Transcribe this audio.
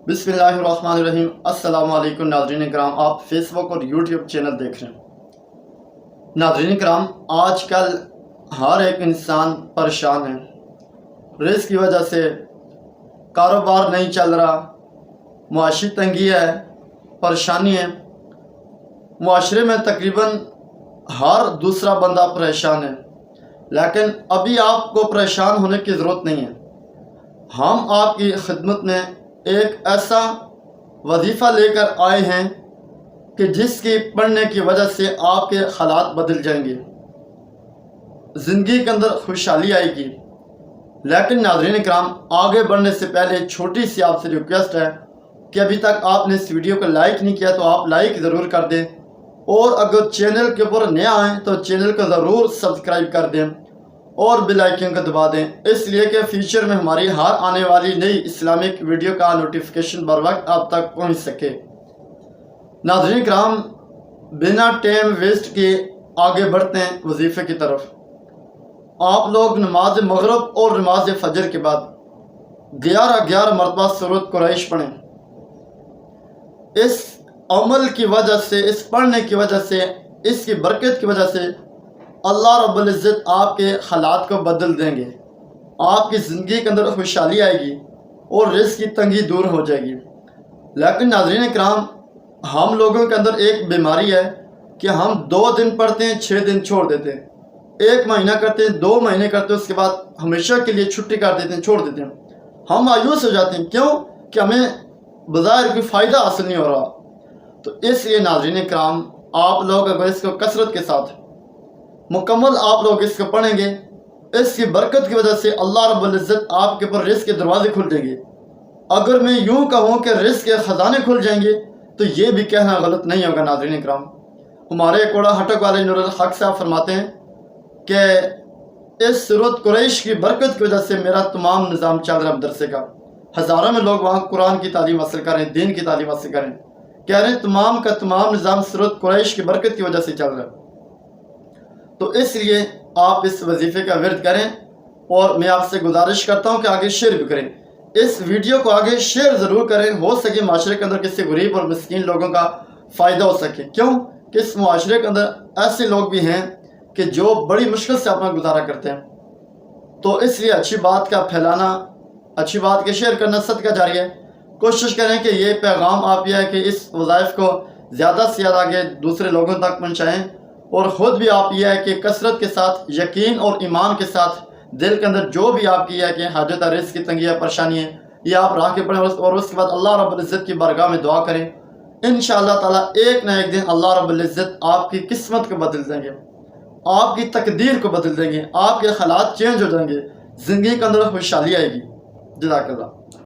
बिस्मिल्लाहिर्रहमानिर्रहीम। अस्सलाम वालेकुम नाज़रीन इकराम, आप फेसबुक और यूट्यूब चैनल देख रहे हैं। नाज़रीन इकराम, आजकल हर एक इंसान परेशान है। रिस्क की वजह से कारोबार नहीं चल रहा, मुआशी तंगी है, परेशानी है। मुआशरे में तकरीबन हर दूसरा बंदा परेशान है, लेकिन अभी आपको परेशान होने की ज़रूरत नहीं है। हम आपकी खिदमत में एक ऐसा वजीफ़ा लेकर आए हैं कि जिसकी पढ़ने की वजह से आपके हालात बदल जाएंगे, ज़िंदगी के अंदर खुशहाली आएगी। लेकिन नाज़रीन इकराम, आगे बढ़ने से पहले छोटी सी आपसे रिक्वेस्ट है कि अभी तक आपने इस वीडियो को लाइक नहीं किया तो आप लाइक ज़रूर कर दें, और अगर चैनल के ऊपर नया आएँ तो चैनल को ज़रूर सब्सक्राइब कर दें और बेल आइकन को दबा दें, इसलिए कि फ्यूचर में हमारी हर आने वाली नई इस्लामिक वीडियो का नोटिफिकेशन बर वक्त आप तक पहुंच सके। नाज़रीन किराम, बिना टाइम वेस्ट किए आगे बढ़ते हैं वजीफ़े की तरफ। आप लोग नमाज मगरिब और नमाज फजर के बाद 11 मरतबा सूरत कुरैश पढ़ें। इस अमल की वजह से, इस पढ़ने की वजह से, इसकी बरकत की वजह से अल्लाह रब्बुल इज़्ज़त आपके हालात को बदल देंगे। आपकी ज़िंदगी के अंदर खुशहाली आएगी और रिज़्क़ की तंगी दूर हो जाएगी। लेकिन नाज़रीन इकराम, हम लोगों के अंदर एक बीमारी है कि हम 2 दिन पढ़ते हैं, 6 दिन छोड़ देते हैं, 1 महीना करते हैं, 2 महीने करते हैं, उसके बाद हमेशा के लिए छुट्टी कर देते हैं, छोड़ देते हैं। हम मायूस हो जाते हैं, क्यों कि हमें बज़ाहिर कोई फ़ायदा हासिल नहीं हो रहा। तो इसलिए नाज़रीन इकराम, आप लोग अगर इसको कसरत के साथ मुकम्मल आप लोग इसको पढ़ेंगे, इसकी बरकत की वजह से अल्लाह रब्बुल इज़्ज़त आपके ऊपर रिज़्क़ के दरवाजे खुल देंगे। अगर मैं यूँ कहूँ कि रिज़्क़ के ख़जाने खुल जाएंगे तो ये भी कहना गलत नहीं होगा। नाज़रीन इकराम, हमारे कोड़ा हटक वाले नूरुल हक साहब फरमाते हैं कि इस सूरत कुरैश की बरकत की वजह से मेरा तमाम निज़ाम चल रहा है मदरसे का। हज़ारों में लोग वहाँ कुरान की तालीम हासिल करें, दीन की तालीम हासिल करें। कह रहे हैं तमाम का तमाम निज़ाम सूरत कुरैश की बरकत की वजह से चल रहा है। तो इसलिए आप इस वजीफ़े का विर्द करें, और मैं आपसे गुजारिश करता हूं कि आगे शेयर भी करें। इस वीडियो को आगे शेयर ज़रूर करें, हो सके माशरे के अंदर किसी गरीब और मिस्कीन लोगों का फ़ायदा हो सके। क्यों कि इस माशरे के अंदर ऐसे लोग भी हैं कि जो बड़ी मुश्किल से अपना गुजारा करते हैं। तो इसलिए अच्छी बात का फैलाना, अच्छी बात के शेयर करना सदका जारी है। कोशिश करें कि ये पैगाम आप यह है कि इस वज़ाइफ को ज़्यादा से ज़्यादा आगे दूसरे लोगों तक पहुँचाएँ, और ख़ुद भी आप यह है कि कसरत के साथ, यकीन और ईमान के साथ दिल के अंदर जो भी आपकी है कि हाजत, रिज़्क़ की तंगी है, परेशानी है, ये आप राह के पढ़ें और उसके बाद अल्लाह रब्बुल इज़्ज़त की बारगाह में दुआ करें। इंशाअल्लाह ताला एक ना एक दिन अल्लाह रब्बुल इज़्ज़त आपकी किस्मत को बदल देंगे, आपकी तकदीर को बदल देंगे, आपके हालात चेंज हो जाएंगे, ज़िंदगी के अंदर खुशहाली आएगी। जज़ाकल्लाह।